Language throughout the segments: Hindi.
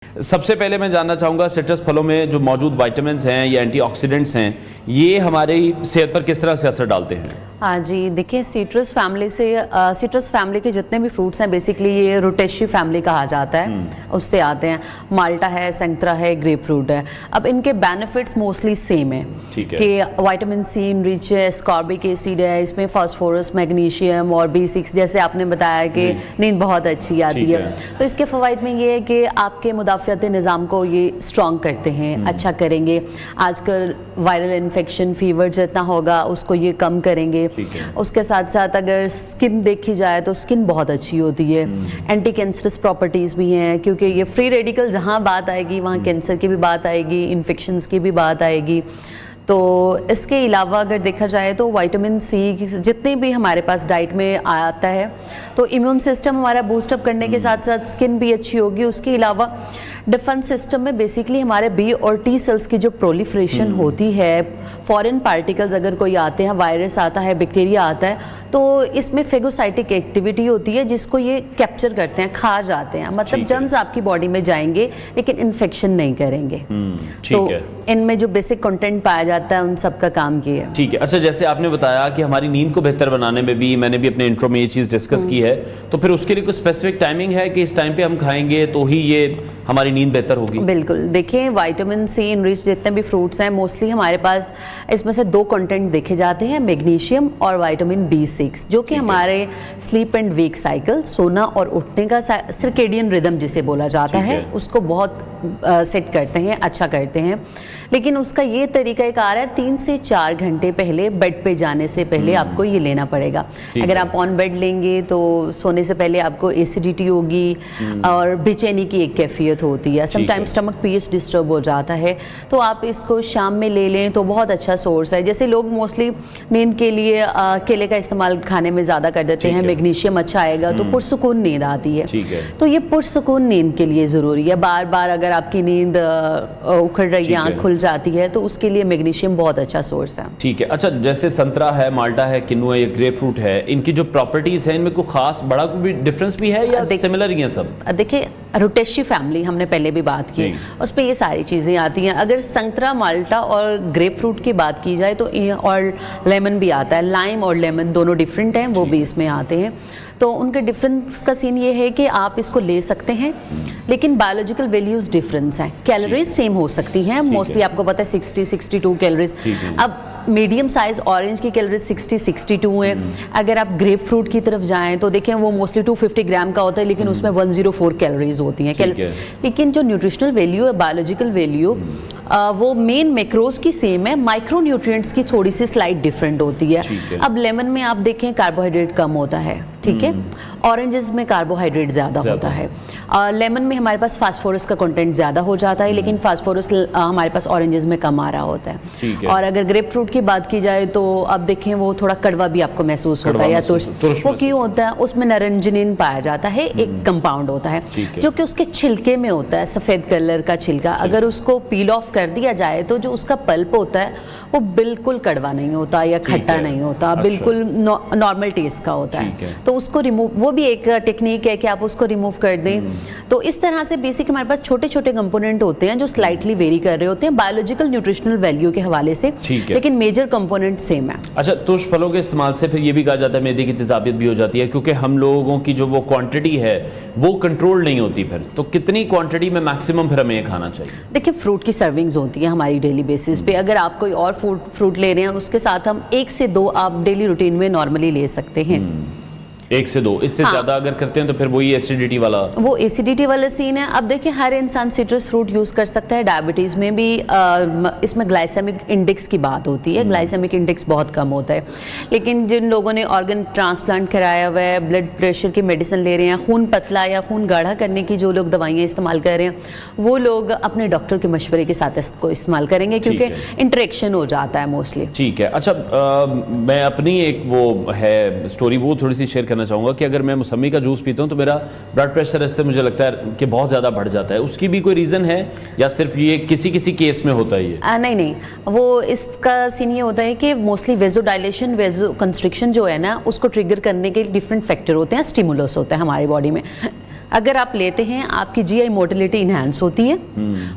सबसे पहले मैं जानना चाहूँगा सिट्रस फलों में जो मौजूद विटामिन्स हैं या एंटीऑक्सीडेंट्स हैं, ये हमारी सेहत पर किस तरह से असर डालते हैं? हाँ जी, देखिए सिट्रस फैमिली के जितने भी फ्रूट्स हैं बेसिकली ये रोटेशी फैमिली कहा जाता है, उससे आते हैं। माल्टा है, संतरा है, ग्रेप फ्रूट है। अब इनके बेनिफिट्स मोस्टली सेम है कि विटामिन सी रिच है, स्कॉर्बिक एसिड है, इसमें फास्फोरस, मैग्नीशियम और B6 जैसे आपने बताया कि नींद बहुत अच्छी आती है। तो इसके फ़वाइद में ये है कि आपके मुदाफ़ियाती निज़ाम को ये स्ट्रॉन्ग करते हैं, अच्छा करेंगे। आजकल वायरल इन्फेक्शन, फीवर जितना होगा उसको ये कम करेंगे। उसके साथ साथ अगर स्किन देखी जाए तो स्किन बहुत अच्छी होती है। एंटी कैंसरस प्रॉपर्टीज़ भी हैं क्योंकि ये फ्री रेडिकल जहाँ बात आएगी वहाँ कैंसर की भी बात आएगी, इन्फेक्शंस की भी बात आएगी। तो इसके अलावा अगर देखा जाए तो विटामिन सी जितने भी हमारे पास डाइट में आता है तो इम्यून सिस्टम हमारा बूस्टअप करने के साथ साथ स्किन भी अच्छी होगी। उसके अलावा डिफेंस सिस्टम में बेसिकली हमारे बी और टी सेल्स की जो प्रोलिफरेशन होती है, फॉरेन पार्टिकल्स अगर कोई आते हैं, वायरस आता है, बैक्टीरिया आता है, तो इसमें फेगोसाइटिक एक्टिविटी होती है जिसको ये कैप्चर करते हैं, खा जाते हैं। मतलब जर्म्स आपकी बॉडी में जाएंगे लेकिन इन्फेक्शन नहीं करेंगे। तो इनमें जो बेसिक कंटेंट पाया जाता है उन सब का काम किया है। ठीक है। अच्छा, जैसे आपने बताया कि हमारी नींद को बेहतर बनाने में भी, मैंने भी अपने इंट्रो में ये चीज़ डिस्कस की है, तो फिर उसके लिए कोई स्पेसिफिक टाइमिंग है कि इस टाइम पे हम खाएंगे तो ही ये हमारी नींद बेहतर होगी? बिल्कुल। देखिए विटामिन सी इनरिच जितने भी फ्रूट्स हैं मोस्टली हमारे पास इसमें से दो कंटेंट देखे जाते हैं, मैग्नीशियम और विटामिन B6, जो कि हमारे स्लीप एंड वेक साइकिल, सोना और उठने का सर्केडियन रिदम जिसे बोला जाता है, उसको बहुत सेट करते हैं, अच्छा करते हैं। लेकिन उसका ये तरीका एक आ रहा है 3 से 4 घंटे पहले बेड पे जाने से पहले आपको ये लेना पड़ेगा। अगर आप ऑन बेड लेंगे तो सोने से पहले आपको एसिडिटी होगी और बेचैनी की एक कैफियत होती है, समटाइम्स स्टमक पीएच डिस्टर्ब हो जाता है। तो आप इसको शाम में ले लें तो बहुत अच्छा सोर्स है। जैसे लोग मोस्टली नींद के लिए केले का इस्तेमाल खाने में ज़्यादा कर देते हैं, मैग्नीशियम अच्छा आएगा तो पुरसुकून नींद आती है। तो ये पुरसुकून नींद के लिए ज़रूरी है। बार बार अगर आपकी नींद उखड़ रही है, आँख खुल जाती है, तो उसके लिए मैग्नीशियम बहुत अच्छा सोर्स है। ठीक है। अच्छा, जैसे संतरा है, माल्टा है, किन्नू है, ये ग्रेप फ्रूट है, इनकी जो प्रॉपर्टीज है इनमें कोई खास बड़ा कोई डिफरेंस भी है या सिमिलर ही है सब? देखिए रोटेशी फैमिली हमने पहले भी बात की, उस पर ये सारी चीज़ें आती हैं। अगर संतरा, माल्टा और ग्रेप फ्रूट की बात की जाए तो और लेमन भी आता है, लाइम और लेमन दोनों डिफरेंट हैं, वो भी इसमें आते हैं। तो उनके डिफरेंस का सीन ये है कि आप इसको ले सकते हैं लेकिन बायोलॉजिकल वैल्यूज डिफरेंस हैं। कैलोरीज सेम हो सकती हैं, मोस्टली आपको पता है 60-62 कैलोरीज। अब मीडियम साइज ऑरेंज की कैलोरीज 60-62 है। अगर आप ग्रेप फ्रूट की तरफ जाएं तो देखें वो मोस्टली 250 ग्राम का होता है लेकिन उसमें 104 कैलोरीज होती हैं। लेकिन जो न्यूट्रिशनल वैल्यू है, बायोलॉजिकल वैल्यू, वो मेन मैक्रोज की सेम है, माइक्रो न्यूट्रिएंट्स की थोड़ी सी स्लाइट डिफरेंट होती है। अब लेमन में आप देखें कार्बोहाइड्रेट कम होता है, ठीक है, ऑरेंजेस में कार्बोहाइड्रेट ज़्यादा होता है। लेमन में हमारे पास फास्फोरस का कंटेंट ज़्यादा हो जाता है लेकिन फास्फोरस हमारे पास ऑरेंजेस में कम आ रहा होता है। और अगर ग्रेप फ्रूट की बात की जाए तो अब देखें वो थोड़ा कड़वा भी आपको महसूस होता है, या वो क्यों होता है? उसमें नरंजनिन पाया जाता है, एक कंपाउंड होता है जो कि उसके छिलके में होता है, सफ़ेद कलर का छिलका। अगर उसको पील ऑफ कर दिया जाए तो जो उसका पल्प होता है वो बिल्कुल कड़वा नहीं होता या खट्टा नहीं होता, बिल्कुल नॉर्मल टेस्ट का होता है। तो उसको रिमूव, वो भी एक टेक्निक है कि आप उसको रिमूव कर दें। तो इस तरह से बेसिक हमारे पास छोटे छोटे कंपोनेंट होते हैं जो स्लाइटली वेरी कर रहे होते हैं बायोलॉजिकल न्यूट्रिशनल वैल्यू के हवाले से, लेकिन मेजर कंपोनेंट सेम है। अच्छा, तुर्श फलों के इस्तेमाल से फिर ये भी कहा जाता है मैदे की तेजाबियत भी हो जाती है क्योंकि हम लोगों की जो वो क्वांटिटी है वो कंट्रोल नहीं होती। फिर तो कितनी क्वांटिटी में मैक्सिमम फिर हमें खाना चाहिए? देखिए फ्रूट की सर्विंग्स होती है हमारी डेली बेसिस पे। अगर आप कोई और फ्रूट ले रहे हैं उसके साथ हम 1 से 2 आप डेली रूटीन में नॉर्मली ले सकते हैं। 1 से 2, इससे ज़्यादा अगर करते हैं तो फिर वही एसिडिटी वाला, वो एसिडिटी वाला सीन है। अब देखिए हर इंसान सिट्रस फ्रूट यूज़ कर सकता है। डायबिटीज़ में भी इसमें ग्लाइसेमिक इंडेक्स की बात होती है, ग्लाइसेमिक इंडेक्स बहुत कम होता है। लेकिन जिन लोगों ने ऑर्गन ट्रांसप्लांट कराया हुआ है, ब्लड प्रेशर की मेडिसिन ले रहे हैं, खून पतला या खून गाढ़ा करने की जो लोग दवाइयाँ इस्तेमाल कर रहे हैं, वो लोग अपने डॉक्टर के मशवरे के साथ इसको इस्तेमाल करेंगे क्योंकि इंटरेक्शन हो जाता है मोस्टली। ठीक है। अच्छा, मैं अपनी एक वो है स्टोरी वो थोड़ी सी शेयर चाहूंगा कि अगर मैं मौसमी का जूस पीता हूं तो मेरा ब्लड प्रेशर इससे मुझे लगता है कि बहुत ज़्यादा बढ़ जाता है। उसकी भी कोई रीज़न है या सिर्फ ये किसी किसी केस में होता है ये? नहीं, वो इसका सीन ये होता है कि मोस्टली वेजोडाइलेशन, वेजो कंस्ट्रिक्शन जो है ना, उसको ट्रिगर करने के डिफरेंट फैक्टर होते हैं, स्टिमुलस होता है हमारी बॉडी में। अगर आप लेते हैं आपकी जीआई मोटिलिटी इनहैंस होती है,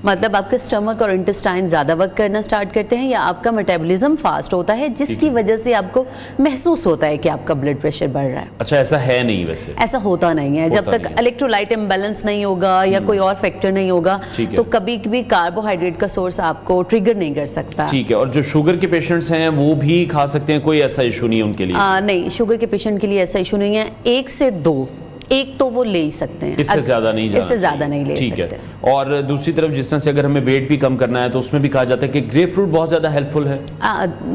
मतलब आपके स्टमक और इंटेस्टाइन ज़्यादा वर्क करना स्टार्ट करते हैं, या आपका मेटाबॉलिज्म फास्ट होता है जिसकी वजह से आपको महसूस होता है कि आपका ब्लड प्रेशर बढ़ रहा है। अच्छा, ऐसा है नहीं वैसे? ऐसा होता नहीं है, जब तक इलेक्ट्रोलाइट इम्बैलेंस नहीं होगा या कोई और फैक्टर नहीं होगा तो कभी भी कार्बोहाइड्रेट का सोर्स आपको ट्रिगर नहीं कर सकता। ठीक है। और जो शुगर के पेशेंट्स हैं वो भी खा सकते हैं, कोई ऐसा इशू नहीं है उनके लिए? नहीं, शुगर के पेशेंट के लिए ऐसा इशू नहीं है। 1 से 2, एक तो वो ले ही सकते हैं, इससे ज्यादा नहीं जाना, इससे ज्यादा नहीं ले सकते। ठीक है। और दूसरी तरफ जिस तरह से अगर हमें वेट भी कम करना है तो उसमें भी कहा जाता है कि ग्रेप फ्रूट बहुत ज़्यादा हेल्पफुल है।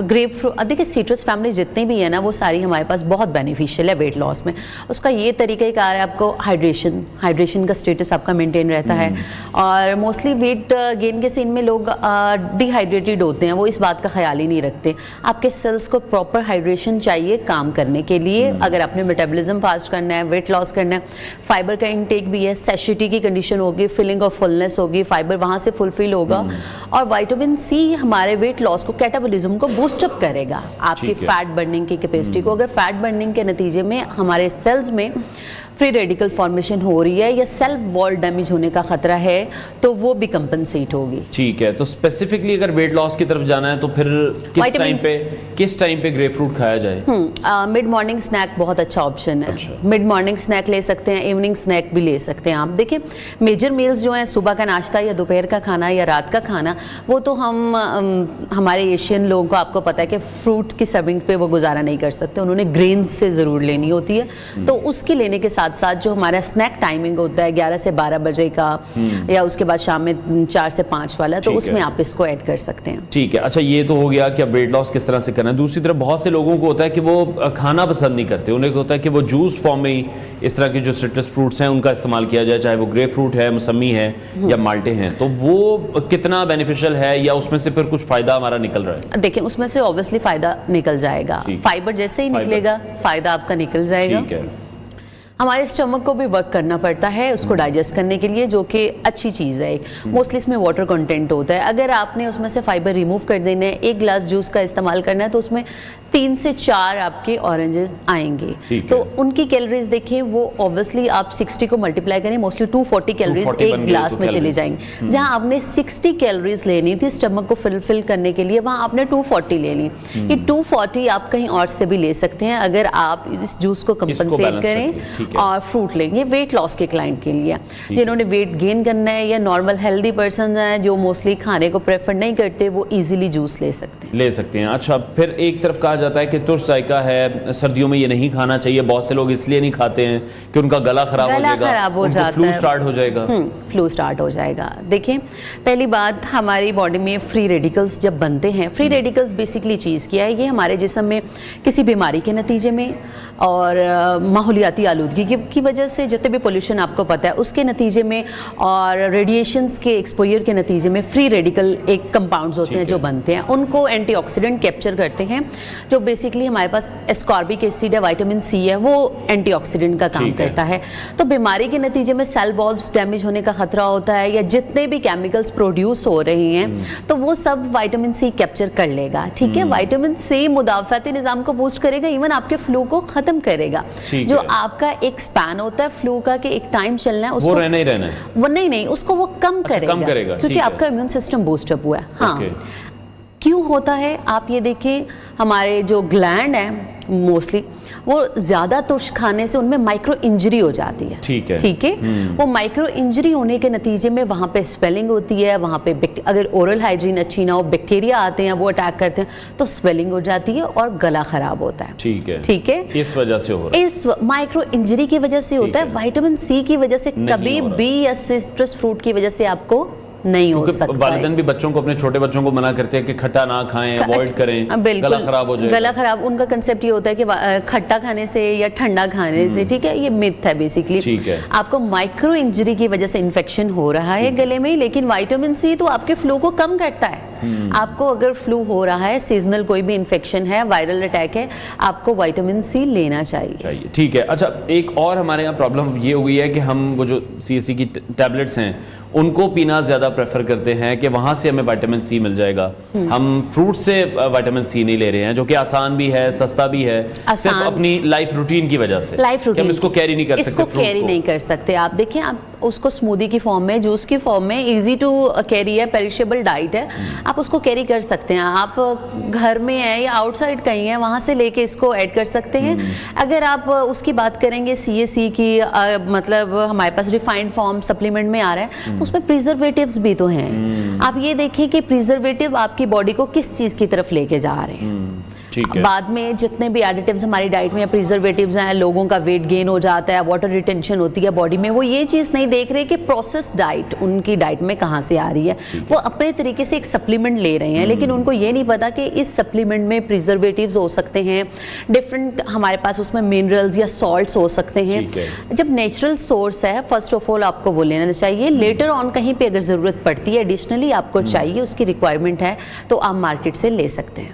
ग्रेप फ्रूट, देखिए सिट्रस फैमिली जितनी भी है ना वो सारी हमारे पास बहुत बेनिफिशियल है वेट लॉस में। उसका ये तरीक़ाकार है, आपको हाइड्रेशन का स्टेटस आपका मेंटेन रहता है। और मोस्टली वेट गेन के सीन में लोग डिहाइड्रेटेड होते हैं, वो इस बात का ख्याल ही नहीं रखते। आपके सेल्स को प्रॉपर हाइड्रेशन चाहिए काम करने के लिए। अगर आपने मेटाबॉलिज्म फास्ट करना है, वेट लॉस करना है, फाइबर का इंटेक भी है, सैशिटी की कंडीशन होगी, फीलिंग ऑफ फुलनेस होगी, फाइबर वहाँ से फुलफिल होगा। और विटामिन सी हमारे वेट लॉस को, कैटाबॉलिज्म को बूस्टअप करेगा, आपकी फैट बर्निंग की कैपेसिटी को। अगर फैट बर्निंग के नतीजे में हमारे सेल्स में फ्री रेडिकल फॉर्मेशन हो रही है या सेल्फ वॉल डैमेज होने का खतरा है तो वो भी कंपनसेट होगी। ठीक है। तो स्पेसिफिकली अगर वेट लॉस की तरफ जाना है तो फिर किस टाइम पे ग्रेप फ्रूट खाया जाए? मिड मॉर्निंग स्नैक बहुत अच्छा ऑप्शन है। अच्छा। मिड मॉर्निंग स्नैक ले सकते हैं, इवनिंग स्नैक भी ले सकते हैं आप। देखिए मेजर मील्स जो हैं, सुबह का नाश्ता या दोपहर का खाना या रात का खाना, वो तो हम हमारे एशियन लोगों को आपको पता है कि फ्रूट की सर्विंग पे वो गुजारा नहीं कर सकते, उन्होंने ग्रेन से ज़रूर लेनी होती है। तो उसके लेने के साथ साथ जो हमारा स्नैक टाइमिंग होता है 11 से 12 बजे का या उसके बाद शाम में 4 से 5 वाला, तो उसमें आप इसको ऐड कर सकते हैं। ठीक है। अच्छा, ये तो हो गया कि अब वेट लॉस किस तरह से करना है। दूसरी तरफ बहुत से लोगों को होता है कि वो खाना पसंद नहीं करते, उन्हें होता है कि वो जूस फॉर्म में ही इस तरह के जो सिट्रस फ्रूट्स हैं उनका इस्तेमाल किया जाए, चाहे वो ग्रेप फ्रूट है, मौसमी है या माल्टे हैं। तो वो कितना बेनिफिशियल है या उसमें से फिर कुछ फायदा हमारा निकल रहा है? देखिए उसमें से ऑब्वियसली फायदा निकल जाएगा, फाइबर जैसे ही निकलेगा फायदा आपका निकल जाएगा। ठीक है। हमारे स्टमक को भी वर्क करना पड़ता है उसको डाइजेस्ट करने के लिए, जो कि अच्छी चीज़ है। मोस्टली इसमें वाटर कंटेंट होता है। अगर आपने उसमें से फाइबर रिमूव कर देना है, 1 गिलास जूस का इस्तेमाल करना है, तो उसमें 3 से 4 आपके ऑरेंजेस आएंगे। तो उनकी कैलोरीज देखिए, वो ऑब्वियसली आप 60 को मल्टीप्लाई करें, मोस्टली 240 कैलोरीज 1 गिलास में चले जाएंगे। जहाँ आपने 60 कैलोरीज लेनी थी स्टमक को फिल करने के लिए, वहाँ आपने 240 ले ली। ये 240 आप कहीं और से भी ले सकते हैं अगर आप इस जूस को कंपनसेट करें और फ्रूट लेंगे वेट लॉस के क्लाइंट के लिए। जिन्होंने वेट गेन करना है या नॉर्मल हेल्दी पर्सन हैं जो मोस्टली खाने को प्रेफर नहीं करते, वो इजीली जूस ले सकते हैं। अच्छा, फिर एक तरफ कहा जाता है कि तुर्स जायका है, सर्दियों में ये नहीं खाना चाहिए। बहुत से लोग इसलिए नहीं खाते हैं कि उनका गला खराब हो जाएगा, फ्लू स्टार्ट हो जाएगा। फ्लू स्टार्ट हो जाएगा। देखिए पहली बात, हमारी बॉडी में फ्री रेडिकल्स जब बनते हैं, फ्री रेडिकल्स बेसिकली चीज़ क्या है, ये हमारे जिस्म में किसी बीमारी के नतीजे में और माहौलियाती आलूदगी की वजह से, जितने भी पोल्यूशन आपको पता है उसके नतीजे में और रेडिएशंस के एक्सपोजर के नतीजे में फ्री रेडिकल एक कंपाउंड्स होते हैं जो बनते हैं, उनको एंटीऑक्सीडेंट कैप्चर करते हैं। जो बेसिकली हमारे पास एस्कॉर्बिक एसिड है, विटामिन सी है, वो एंटीऑक्सीडेंट का काम करता है। तो बीमारी के नतीजे में सेल वॉल्स डैमेज होने का खतरा होता है या जितने भी केमिकल्स प्रोड्यूस हो रहे हैं तो वो सब विटामिन सी कैप्चर कर लेगा। ठीक है, विटामिन सी मुदाफ़ाती निज़ाम को बूस्ट करेगा, इवन आपके फ्लू को खत्म करेगा। जो आपका एक स्पैन होता है फ्लू का कि एक टाइम चलना है, उसको वो रहना ही रहना है, वो नहीं उसको वो कम करेगा क्योंकि आपका इम्यून सिस्टम बूस्टअप हुआ है। हाँ, क्यों होता है आप ये देखें, हमारे जो ग्लैंड है मोस्टली वो ज़्यादा तुर्श खाने से उनमें माइक्रो इंजरी हो जाती है। ठीक है। वो माइक्रो इंजरी होने के नतीजे में वहाँ पे स्वेलिंग होती है, वहाँ पे अगर ओरल हाइजीन अच्छी ना हो, बैक्टीरिया आते हैं वो अटैक करते हैं तो स्वेलिंग हो जाती है और गला खराब होता है। ठीक है, इस वजह से हो रहा है, इस माइक्रो इंजरी की वजह से होता है। विटामिन सी की वजह से कभी भी या सिट्रस फ्रूट की वजह से आपको नहीं हो सकता। वालिदैन भी बच्चों को, अपने छोटे बच्चों को मना करते हैं कि खट्टा ना खाएं, अवॉइड करें, गला खराब हो जाएगा। गला खराब, उनका कंसेप्ट ये होता है कि खट्टा खाने से या ठंडा खाने से, ठीक है, ये मिथ है बेसिकली। ठीक है, आपको माइक्रो इंजरी की वजह से इन्फेक्शन हो रहा है गले में, लेकिन विटामिन सी तो आपके फ्लू को कम करता है। आपको अगर फ्लू हो रहा है, सीजनल कोई भी इन्फेक्शन है, वायरल अटैक है, आपको विटामिन सी लेना चाहिए। ठीक है। अच्छा, एक और हमारे यहाँ प्रॉब्लम ये हो गई है कि हम वो जो CSC की टैबलेट्स हैं उनको पीना ज़्यादा प्रेफर करते हैं कि वहाँ से हमें विटामिन सी मिल जाएगा। हम फ्रूट से विटामिन सी नहीं ले रहे हैं, जो कि आसान भी है, सस्ता भी है, सिर्फ अपनी लाइफ रूटीन की वजह से। लाइफ रूटीन, हम इसको कैरी नहीं कर सकते, इसको कैरी नहीं कर सकते। आप देखें, आप उसको स्मूदी की फॉर्म में, जूस की फॉर्म में, इजी टू कैरी है, पेरिशेबल डाइट है, आप उसको कैरी कर सकते हैं। आप घर में है या आउटसाइड कहीं है, वहाँ से लेके इसको ऐड कर सकते हैं। अगर आप उसकी बात करेंगे CSC की, मतलब हमारे पास रिफाइंड फॉर्म सप्लीमेंट में आ रहा है, तो उसमें प्रिजर्वेटिव्स भी तो हैं। आप ये देखें कि प्रिजर्वेटिव आपकी बॉडी को किस चीज़ की तरफ लेके जा रहे हैं। ठीक है। बाद में जितने भी एडिटिव्स हमारी डाइट में या प्रिजर्वेटिव्स हैं, लोगों का वेट गेन हो जाता है, वाटर रिटेंशन होती है बॉडी में, वो ये चीज़ नहीं देख रहे कि प्रोसेस डाइट उनकी डाइट में कहाँ से आ रही है। वो अपने तरीके से एक सप्लीमेंट ले रहे हैं, लेकिन उनको ये नहीं पता कि इस सप्लीमेंट में प्रिजर्वेटिव्स हो सकते हैं, डिफरेंट हमारे पास उसमें मिनरल्स या सॉल्ट्स हो सकते हैं। जब नेचुरल सोर्स है, फर्स्ट ऑफ ऑल आपको वो लेना चाहिए। लेटर ऑन कहीं पर अगर ज़रूरत पड़ती है, एडिशनली आपको चाहिए, उसकी रिक्वायरमेंट है, तो आप मार्केट से ले सकते हैं।